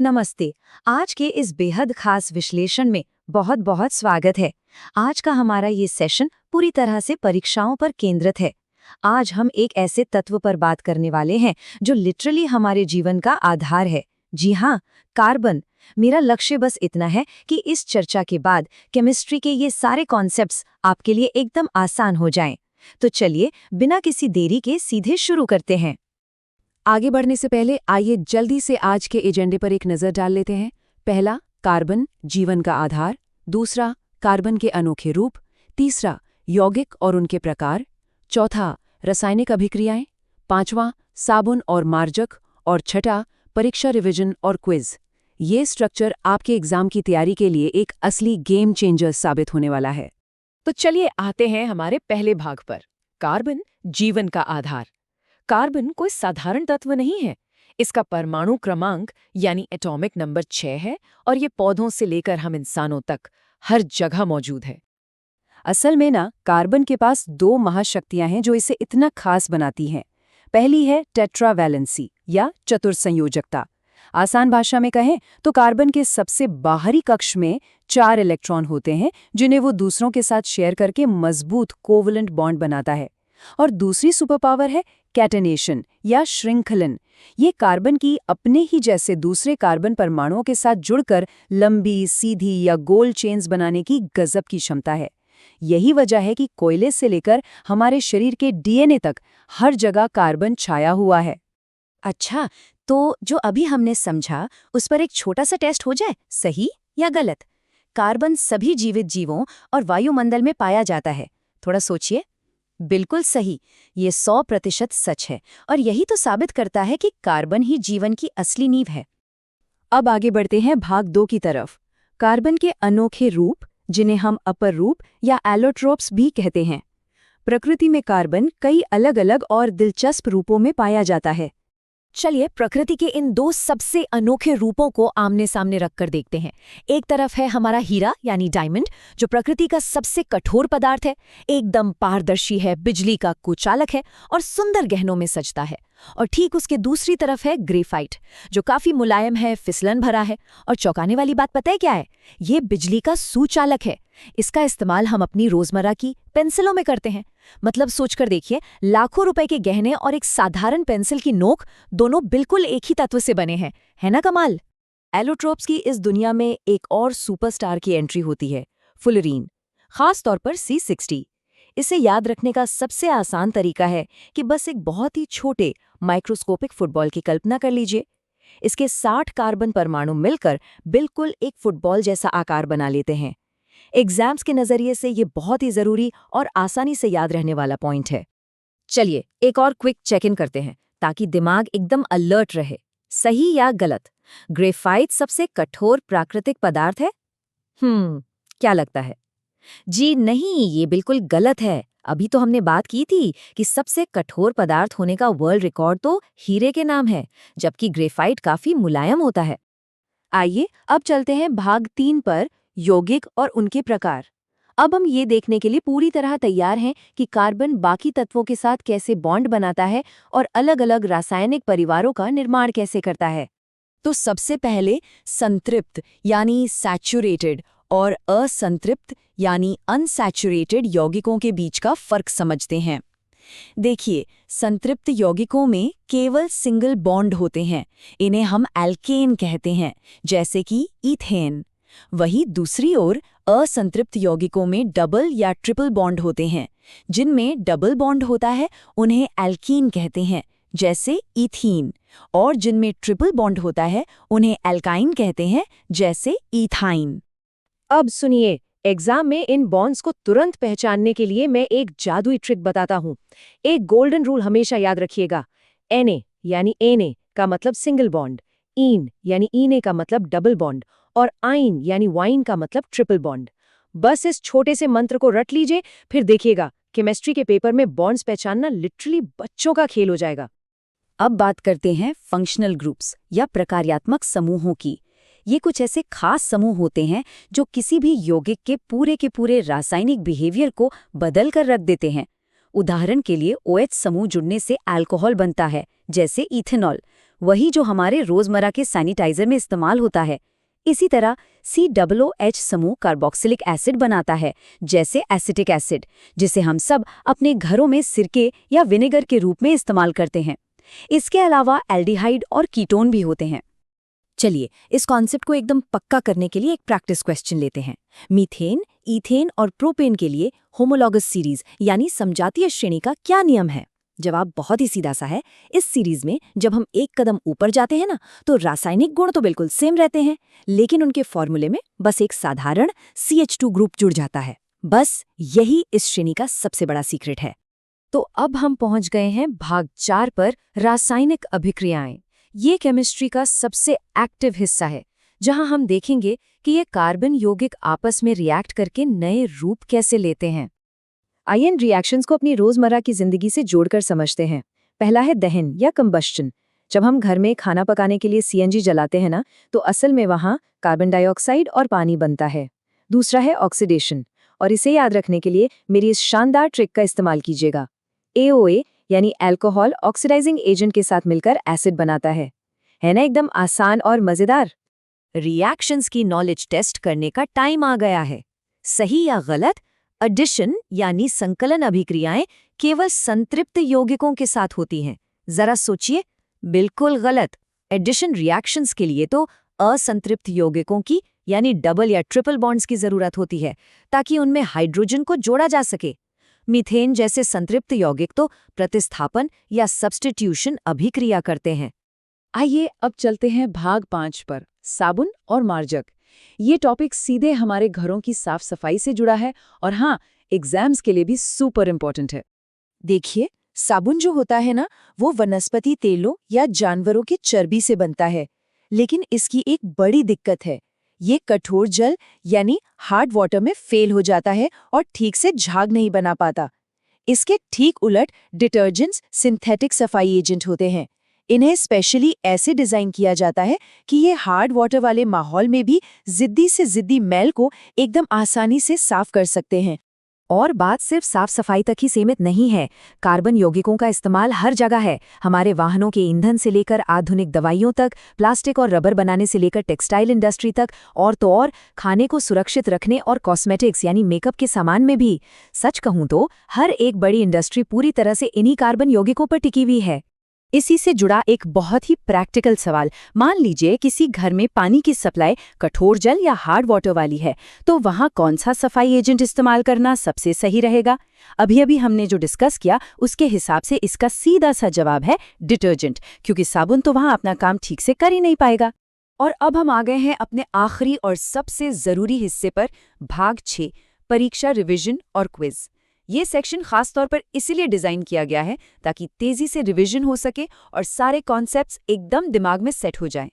नमस्ते। आज के इस बेहद खास विश्लेषण में बहुत बहुत स्वागत है। आज का हमारा ये सेशन पूरी तरह से परीक्षाओं पर केंद्रित है। आज हम एक ऐसे तत्व पर बात करने वाले हैं जो लिटरली हमारे जीवन का आधार है। जी हाँ, कार्बन। मेरा लक्ष्य बस इतना है कि इस चर्चा के बाद केमिस्ट्री के ये सारे कॉन्सेप्ट्स आपके लिए एकदम आसान हो जाएं। तो चलिए, बिना किसी देरी के सीधे शुरू करते हैं। आगे बढ़ने से पहले आइए जल्दी से आज के एजेंडे पर एक नज़र डाल लेते हैं। पहला, कार्बन, जीवन का आधार। दूसरा, कार्बन के अनोखे रूप। तीसरा, यौगिक और उनके प्रकार। चौथा, रासायनिक अभिक्रियाएं। पांचवां, साबुन और मार्जक। और छठा, परीक्षा रिवीजन और क्विज। ये स्ट्रक्चर आपके एग्जाम की तैयारी के लिए एक असली गेम चेंजर साबित होने वाला है। तो चलिए आते हैं हमारे पहले भाग पर। कार्बन, जीवन का आधार। कार्बन कोई साधारण तत्व नहीं है। इसका परमाणु क्रमांक यानी एटॉमिक नंबर 6 है और ये पौधों से लेकर हम इंसानों तक हर जगह मौजूद है। असल में ना, कार्बन के पास दो महाशक्तियां हैं जो इसे इतना खास बनाती हैं। पहली है टेट्रावैलेंसी या चतुर्संयोजकता। आसान भाषा में कहें तो कार्बन के सबसे बाहरी कक्ष में 4 इलेक्ट्रॉन होते हैं जिन्हें वो दूसरों के साथ शेयर करके मजबूत कोवलेंट बॉन्ड बनाता है। और दूसरी सुपर पावर है कैटेनेशन या श्रृंखलन। ये कार्बन की अपने ही जैसे दूसरे कार्बन परमाणुओं के साथ जुड़कर लंबी, सीधी या गोल चेन्स बनाने की गजब की क्षमता है। यही वजह है कि कोयले से लेकर हमारे शरीर के डीएनए तक हर जगह कार्बन छाया हुआ है। अच्छा, तो जो अभी हमने समझा उस पर एक छोटा सा टेस्ट हो जाए, सही या गलत? कार्बन सभी जीवित जीवों और वायुमंडल में पाया जाता है। थोड़ा सोचिए। बिल्कुल सही, ये 100% सच है और यही तो साबित करता है कि कार्बन ही जीवन की असली नींव है। अब आगे बढ़ते हैं भाग 2 की तरफ। कार्बन के अनोखे रूप, जिन्हें हम अपर रूप या एलोट्रोप्स भी कहते हैं। प्रकृति में कार्बन कई अलग-अलग और दिलचस्प रूपों में पाया जाता है। चलिए प्रकृति के इन दो सबसे अनोखे रूपों को आमने सामने रखकर देखते हैं। एक तरफ है हमारा हीरा यानी डायमंड, जो प्रकृति का सबसे कठोर पदार्थ है, एकदम पारदर्शी है, बिजली का कुचालक है और सुंदर गहनों में सजता है। और ठीक उसके दूसरी तरफ है ग्रेफाइट, जो काफी मुलायम है, फिसलन भरा है और चौंकाने वाली बात पता है क्या है? ये बिजली का सुचालक है। इसका इस्तेमाल हम अपनी रोजमर्रा की पेंसिलों में करते हैं। मतलब सोचकर देखिए, लाखों रुपए के गहने और एक साधारण पेंसिल की नोक दोनों बिल्कुल एक ही तत्व से बने हैं। है ना कमाल? एलोट्रोप्स की इस दुनिया में एक और सुपरस्टार की एंट्री होती है, फुलरीन, खास तौर पर C60। इसे याद रखने का सबसे आसान तरीका है कि बस एक बहुत ही छोटे माइक्रोस्कोपिक फुटबॉल की कल्पना कर लीजिए। इसके 60 कार्बन परमाणु मिलकर बिल्कुल एक फुटबॉल जैसा आकार बना लेते हैं। एग्जाम्स के नजरिए से ये बहुत ही जरूरी और आसानी से याद रहने वाला पॉइंट है। चलिए एक और क्विक चेक इन करते हैं ताकि दिमाग एकदम अलर्ट रहे। सही या गलत? ग्रेफाइट सबसे कठोर प्राकृतिक पदार्थ है? क्या लगता है? जी नहीं, ये बिल्कुल गलत है। अभी तो हमने बात की थी कि सबसे कठोर पदार्थ होने का वर्ल्ड रिकॉर्ड तो हीरे के नाम है, जबकि ग्रेफाइट काफी मुलायम होता है। आइए अब चलते हैं भाग 3 पर, यौगिक और उनके प्रकार। अब हम ये देखने के लिए पूरी तरह तैयार हैं कि कार्बन बाकी तत्वों के साथ कैसे बॉन्ड बनाता है और अलग-अलग रासायनिक परिवारों का निर्माण कैसे करता है। तो सबसे पहले संतृप्त यानी सैचुरेटेड और असंतृप्त यानी अनसैचुरेटेड यौगिकों के बीच का फर्क समझते हैं। देखिए, संतृप्त यौगिकों में केवल सिंगल बॉन्ड होते हैं। इन्हें हम एल्केन कहते हैं, जैसे कि ईथेन। वहीं दूसरी ओर असंतृप्त यौगिकों में डबल या ट्रिपल बॉन्ड होते हैं। जिनमें डबल बॉन्ड होता है उन्हें एल्कीन कहते हैं, जैसे ईथीन। और जिनमें ट्रिपल बॉन्ड होता है उन्हें एल्काइन कहते हैं, जैसे ईथाइन। अब सुनिए, एग्जाम में इन बॉन्ड्स को तुरंत पहचानने के लिए मैं एक जादुई ट्रिक बताता हूँ। एक गोल्डन रूल हमेशा याद रखिएगा। Na यानी Na का मतलब सिंगल बॉन्ड, ईन यानी ईने का मतलब डबल बॉन्ड और आइन यानी वाइन का मतलब ट्रिपल बॉन्ड। बस इस छोटे से मंत्र को रट लीजिए, फिर देखिएगा केमिस्ट्री के पेपर में बॉन्ड्स पहचानना लिटरली बच्चों का खेल हो जाएगा। अब बात करते हैं फंक्शनल ग्रुप्स या प्रकार्यात्मक समूहों की। ये कुछ ऐसे खास समूह होते हैं जो किसी भी यौगिक के पूरे रासायनिक बिहेवियर को बदल कर रख देते हैं। उदाहरण के लिए OH समूह जुड़ने से अल्कोहल बनता है, जैसे इथेनॉल। वही जो हमारे रोजमर्रा के सैनिटाइजर में इस्तेमाल होता है। इसी तरह COOH समूह कार्बोक्सिलिक एसिड बनाता है, जैसे एसिटिक एसिड, जिसे हम सब अपने घरों में सिरके या विनेगर के रूप में इस्तेमाल करते हैं। इसके अलावा एल्डिहाइड और कीटोन भी होते हैं। चलिए, इस कॉन्सेप्ट को एकदम पक्का करने के लिए एक प्रैक्टिस क्वेश्चन लेते हैं। मीथेन, ईथेन और प्रोपेन के लिए होमोलॉगस सीरीज यानी समजातीय श्रेणी का क्या नियम है? जवाब बहुत ही सीधा सा है। इस सीरीज में जब हम एक कदम ऊपर जाते हैं ना, तो रासायनिक गुण तो बिल्कुल सेम रहते हैं, लेकिन उनके फॉर्मूले में बस एक साधारण CH2 ग्रुप जुड़ जाता है। बस यही इस श्रेणी का सबसे बड़ा सीक्रेट है। तो अब हम पहुंच गए हैं भाग 4 पर, रासायनिक अभिक्रियाएं। ये केमिस्ट्री का सबसे एक्टिव हिस्सा है, जहां हम देखेंगे कि ये कार्बन यौगिक आपस में रिएक्ट करके नए रूप कैसे लेते हैं। आइए इन रिएक्शंस को अपनी रोजमर्रा की जिंदगी से जोड़कर समझते हैं। पहला है दहन या कंबस्टन। जब हम घर में खाना पकाने के लिए CNG जलाते हैं ना, तो असल में वहां कार्बन डाइऑक्साइड और पानी बनता है। दूसरा है ऑक्सीडेशन, और इसे याद रखने के लिए मेरी इस शानदार ट्रिक का इस्तेमाल कीजिएगा। AOA यानी अल्कोहल ऑक्सीडाइजिंग एजेंट के साथ मिलकर एसिड बनाता है ना एकदम आसान और मजेदार। रिएक्शंस की नॉलेज टेस्ट करने का टाइम आ गया है। सही या गलत? एडिशन यानी संकलन अभिक्रियाएं केवल संतृप्त यौगिकों के साथ होती हैं। जरा सोचिए, बिल्कुल गलत। एडिशन रिएक्शंस के लिए तो असंतृप्त यौगिकों की यानी डबल या ट्रिपल बॉन्ड्स की जरूरत होती है, ताकि उनमें हाइड्रोजन को जोड़ा जा सके। मीथेन जैसे संतृप्त यौगिक तो प्रतिस्थापन या सब्स्टिट्यूशन अभिक्रिया करते हैं। आइए अब चलते हैं भाग 5 पर, साबुन और मार्जक। ये टॉपिक सीधे हमारे घरों की साफ सफाई से जुड़ा है, और हाँ, एग्जाम्स के लिए भी सुपर इम्पोर्टेंट है। देखिए, साबुन जो होता है ना, वो वनस्पति तेलों या जानवरों की चर्बी से बनता है, लेकिन इसकी एक बड़ी दिक्कत है। ये कठोर जल यानी हार्ड वाटर में फेल हो जाता है और ठीक से झाग नहीं बना पाता। इसके ठीक उलट डिटर्जेंट्स सिंथेटिक सफाई एजेंट होते हैं। इन्हें स्पेशली ऐसे डिजाइन किया जाता है कि ये हार्ड वाटर वाले माहौल में भी जिद्दी से जिद्दी मैल को एकदम आसानी से साफ कर सकते हैं। और बात सिर्फ साफ सफाई तक ही सीमित नहीं है। कार्बन यौगिकों का इस्तेमाल हर जगह है। हमारे वाहनों के ईंधन से लेकर आधुनिक दवाइयों तक, प्लास्टिक और रबर बनाने से लेकर टेक्सटाइल इंडस्ट्री तक, और तो और खाने को सुरक्षित रखने और कॉस्मेटिक्स यानी मेकअप के सामान में भी। सच कहूं तो हर एक बड़ी इंडस्ट्री पूरी तरह से इन्हीं कार्बन यौगिकों पर टिकी हुई है। इसी से जुड़ा एक बहुत ही प्रैक्टिकल सवाल, मान लीजिए किसी घर में पानी की सप्लाई कठोर जल या हार्ड वाटर वाली है, तो वहाँ कौन सा सफाई एजेंट इस्तेमाल करना सबसे सही रहेगा? अभी हमने जो डिस्कस किया उसके हिसाब से इसका सीधा सा जवाब है डिटर्जेंट, क्योंकि साबुन तो वहाँ अपना काम ठीक से कर ही नहीं पाएगा। और अब हम आ गए हैं अपने आखिरी और सबसे जरूरी हिस्से पर, भाग 6, परीक्षा, रिविजन और क्विज। ये सेक्शन खास तौर पर इसीलिए डिजाइन किया गया है ताकि तेजी से रिवीजन हो सके और सारे कॉन्सेप्ट्स एकदम दिमाग में सेट हो जाएं।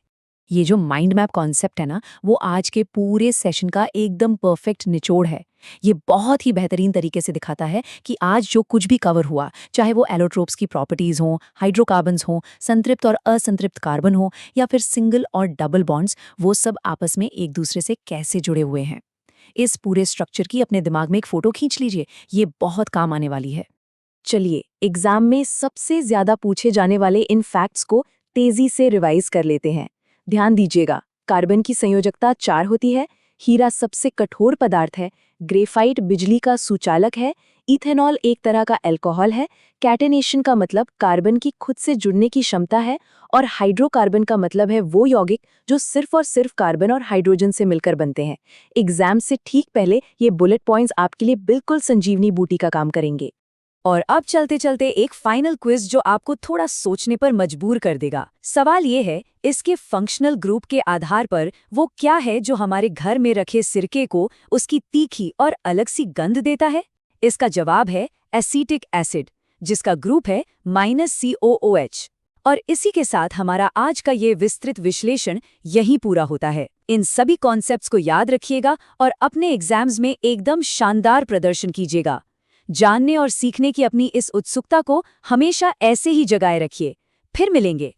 ये जो माइंड मैप कॉन्सेप्ट है ना, वो आज के पूरे सेशन का एकदम परफेक्ट निचोड़ है। ये बहुत ही बेहतरीन तरीके से दिखाता है कि आज जो कुछ भी कवर हुआ, चाहे वो एलोट्रोप्स की प्रॉपर्टीज हों, हाइड्रोकार्बन्स हों, संतृप्त और असंतृप्त कार्बन हो, या फिर सिंगल और डबल बॉन्ड्स, वो सब आपस में एक दूसरे से कैसे जुड़े हुए हैं। इस पूरे स्ट्रक्चर की अपने दिमाग में एक फोटो खींच लीजिए, ये बहुत काम आने वाली है। चलिए, एग्जाम में सबसे ज्यादा पूछे जाने वाले इन फैक्ट्स को तेजी से रिवाइज कर लेते हैं। ध्यान दीजिएगा, कार्बन की संयोजकता 4 होती है, हीरा सबसे कठोर पदार्थ है, ग्रेफाइट बिजली का सुचालक है, इथेनॉल एक तरह का अल्कोहल है, कैटेनेशन का मतलब कार्बन की खुद से जुड़ने की क्षमता है, और हाइड्रोकार्बन का मतलब है वो यौगिक जो सिर्फ और सिर्फ कार्बन और हाइड्रोजन से मिलकर बनते हैं। एग्जाम से ठीक पहले ये बुलेट पॉइंट्स आपके लिए बिल्कुल संजीवनी बूटी का काम करेंगे। और अब चलते चलते एक फाइनल क्विज जो आपको थोड़ा सोचने पर मजबूर कर देगा। सवाल ये है, इसके फंक्शनल ग्रुप के आधार पर वो क्या है जो हमारे घर में रखे सिरके को उसकी तीखी और अलग सी गंध देता है? इसका जवाब है एसीटिक एसिड, जिसका ग्रुप है -COOH। और इसी के साथ हमारा आज का ये विस्तृत विश्लेषण यहीं पूरा होता है। इन सभी कॉन्सेप्ट्स को याद रखिएगा और अपने एग्जाम्स में एकदम शानदार प्रदर्शन कीजिएगा। जानने और सीखने की अपनी इस उत्सुकता को हमेशा ऐसे ही जगाए रखिए। फिर मिलेंगे।